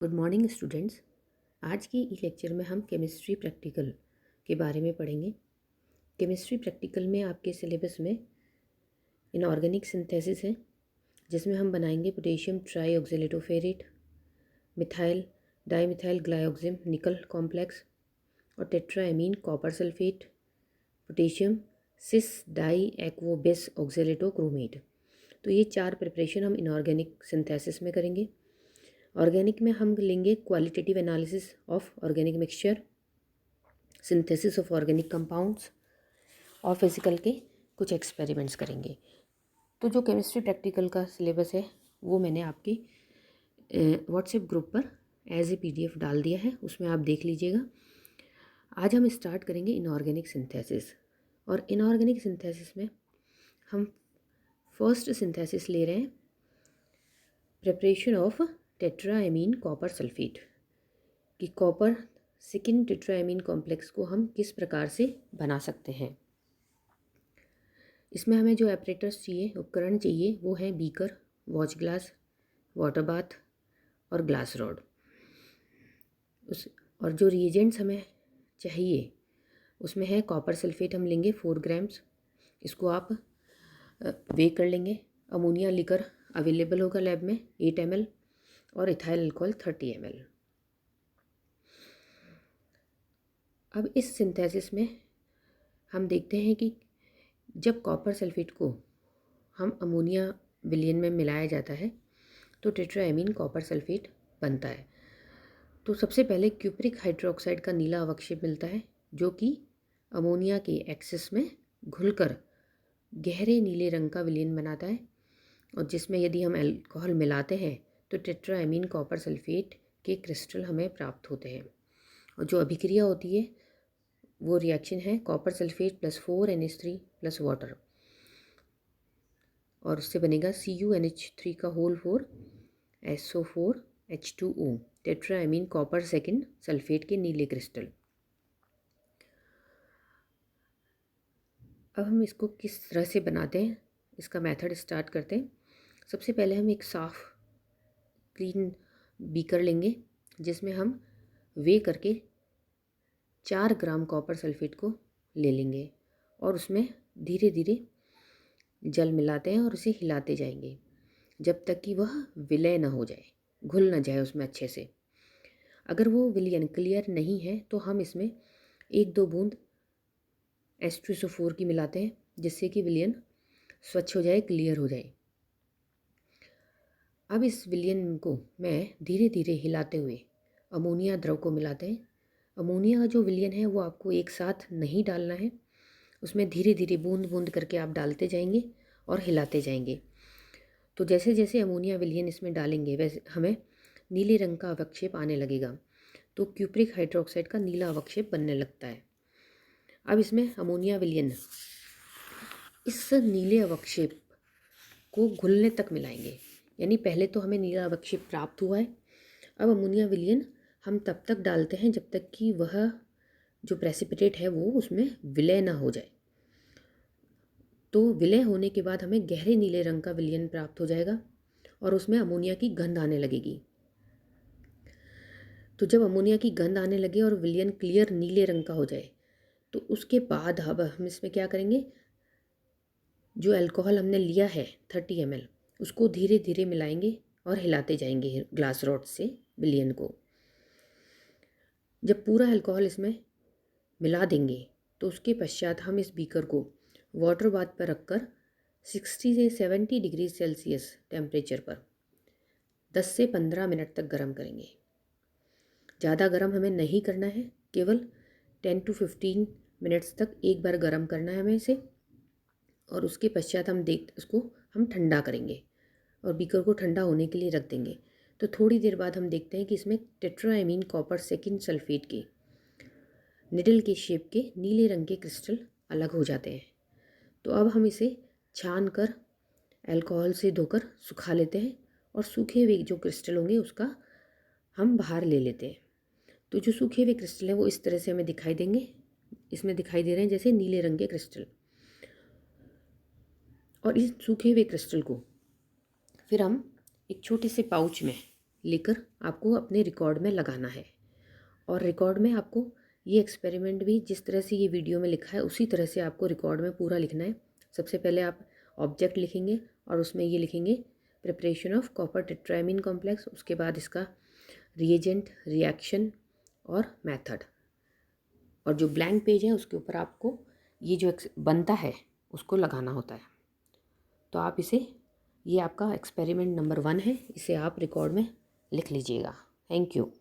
Good morning students. आज की इस लेक्चर में हम केमिस्ट्री प्रैक्टिकल के बारे में पढ़ेंगे। केमिस्ट्री प्रैक्टिकल में आपके सिलेबस में इनऑर्गेनिक सिंथेसिस है, जिसमें हम बनाएंगे पोटेशियम ट्राईऑक्सैलेटोफेरेट, मिथाइल डाईमिथाइल ग्लाइऑक्सिम निकल कॉम्प्लेक्स और टेट्राएमीन कॉपर सल्फेट, पोटेशियम सिस डाई एक्वोबेस ऑक्सैलेटोक्रोमेट। तो ये 4 प्रिपरेशन हम इनऑर्गेनिक सिंथेसिस में करेंगे। ऑर्गेनिक में हम लेंगे qualitative analysis of organic mixture, synthesis of organic compounds और फिजिकल के कुछ एक्सपेरिमेंट्स करेंगे। तो जो केमिस्ट्री प्रैक्टिकल का सिलेबस है वो मैंने आपके व्हाट्सएप ग्रुप पर एज ए PDF डाल दिया है, उसमें आप देख लीजिएगा। आज हम स्टार्ट करेंगे इनऑर्गेनिक सिंथेसिस। और इनऑर्गेनिक सिंथेसिस में हम फर्स्ट सिंथेसिस ले रहे हैं preparation of tetraammine copper sulphate, कि कॉपर सेकेंड टेट्राएमीन कॉम्प्लेक्स को हम किस प्रकार से बना सकते हैं। इसमें हमें जो एपरेटर्स चाहिए, उपकरण चाहिए, वो है beaker, watch glass, water bath और ग्लास रॉड। और जो रिएजेंट्स हमें चाहिए उसमें है कॉपर सल्फेट हम लेंगे 4 ग्राम्स। इसको आप वे कर लेंगे। अमोनिया लिकर अवेलेबल होगा लैब में 8 ml और इथाइल अल्कोहल 30 ml। अब इस सिंथेसिस में हम देखते हैं कि जब कॉपर सल्फेट को हम अमोनिया विलयन में मिलाया जाता है तो टेट्राएमीन कॉपर सल्फेट बनता है। तो सबसे पहले क्यूप्रिक हाइड्रोक्साइड का नीला अवक्षेप मिलता है, जो कि अमोनिया के एक्सेस में घुलकर गहरे नीले रंग का विलयन बनाता है, और जिसमें यदि हम अल्कोहल मिलाते हैं तो टेट्राएमीन कॉपर सल्फेट के क्रिस्टल हमें प्राप्त होते हैं। और जो अभिक्रिया होती है वो रिएक्शन है copper sulphate plus 4NH3 plus water, और उससे बनेगा CuNH3 का whole 4 SO4H2O tetraammine copper second sulphate के नीले क्रिस्टल। अब हम इसको किस तरह से बनाते हैं, इसका मेथड स्टार्ट करते हैं। सबसे पहले हम एक साफ़ क्लीन बीकर लेंगे, जिसमें हम वे करके 4 ग्राम कॉपर सल्फेट को ले लेंगे और उसमें धीरे धीरे जल मिलाते हैं और उसे हिलाते जाएंगे जब तक कि वह विलय ना हो जाए, घुल ना जाए उसमें अच्छे से। अगर वो विलयन क्लियर नहीं है तो हम इसमें 1-2 बूंद H2SO4 की मिलाते हैं, जिससे कि विलयन स्वच्छ हो जाए, क्लियर हो जाए। अब इस विलयन को मैं धीरे धीरे हिलाते हुए अमोनिया द्रव को मिलाते हैं। अमोनिया का जो विलयन है वो आपको एक साथ नहीं डालना है, उसमें धीरे धीरे बूंद बूंद करके आप डालते जाएंगे और हिलाते जाएंगे। तो जैसे जैसे अमोनिया विलयन इसमें डालेंगे वैसे हमें नीले रंग का अवक्षेप आने लगेगा, तो क्यूप्रिक हाइड्रोक्साइड का नीला अवक्षेप बनने लगता है। अब इसमें अमोनिया विलयन इस नीले अवक्षेप को घुलने तक मिलाएंगे, यानी पहले तो हमें नीला अवक्षेप प्राप्त हुआ है, अब अमोनिया विलयन हम तब तक डालते हैं जब तक कि वह जो प्रेसिपिटेट है वो उसमें विलय ना हो जाए। तो विलय होने के बाद हमें गहरे नीले रंग का विलयन प्राप्त हो जाएगा और उसमें अमोनिया की गंध आने लगेगी। तो जब अमोनिया की गंध आने लगे और विलयन क्लियर नीले रंग का हो जाए तो उसके बाद अब हम इसमें क्या करेंगे, जो अल्कोहल हमने लिया है 30 ml उसको धीरे धीरे मिलाएंगे और हिलाते जाएंगे ग्लास रॉड से विलयन को। जब पूरा अल्कोहल इसमें मिला देंगे तो उसके पश्चात हम इस बीकर को वाटर बाथ पर रखकर 60 से 70 डिग्री सेल्सियस टेम्परेचर पर 10 से 15 मिनट तक गर्म करेंगे। ज़्यादा गर्म हमें नहीं करना है, केवल 10 to 15 मिनट्स तक एक बार गर्म करना है हमें इसे, और उसके पश्चात उसको हम ठंडा करेंगे और बीकर को ठंडा होने के लिए रख देंगे। तो थोड़ी देर बाद हम देखते हैं कि इसमें टेट्राएमीन कॉपर सेकेंड सल्फेट के निडल के शेप के नीले रंग के क्रिस्टल अलग हो जाते हैं। तो अब हम इसे छान कर अल्कोहल से धोकर सुखा लेते हैं और सूखे हुए जो क्रिस्टल होंगे उसका हम बाहर ले लेते हैं। तो जो सूखे हुए क्रिस्टल हैं वो इस तरह से हमें दिखाई देंगे, इसमें दिखाई दे रहे हैं जैसे नीले रंग के क्रिस्टल। और इस सूखे हुए क्रिस्टल को फिर हम एक छोटे से पाउच में लेकर आपको अपने रिकॉर्ड में लगाना है। और रिकॉर्ड में आपको ये एक्सपेरिमेंट भी जिस तरह से ये वीडियो में लिखा है उसी तरह से आपको रिकॉर्ड में पूरा लिखना है। सबसे पहले आप ऑब्जेक्ट लिखेंगे और उसमें ये लिखेंगे preparation of copper tetraammine complex, उसके बाद इसका रिएजेंट, रिएक्शन और मेथड। और जो ब्लैंक पेज है उसके ऊपर आपको ये जो बनता है उसको लगाना होता है। तो आप इसे, ये आपका एक्सपेरिमेंट नंबर 1 है, इसे आप रिकॉर्ड में लिख लीजिएगा। Thank you.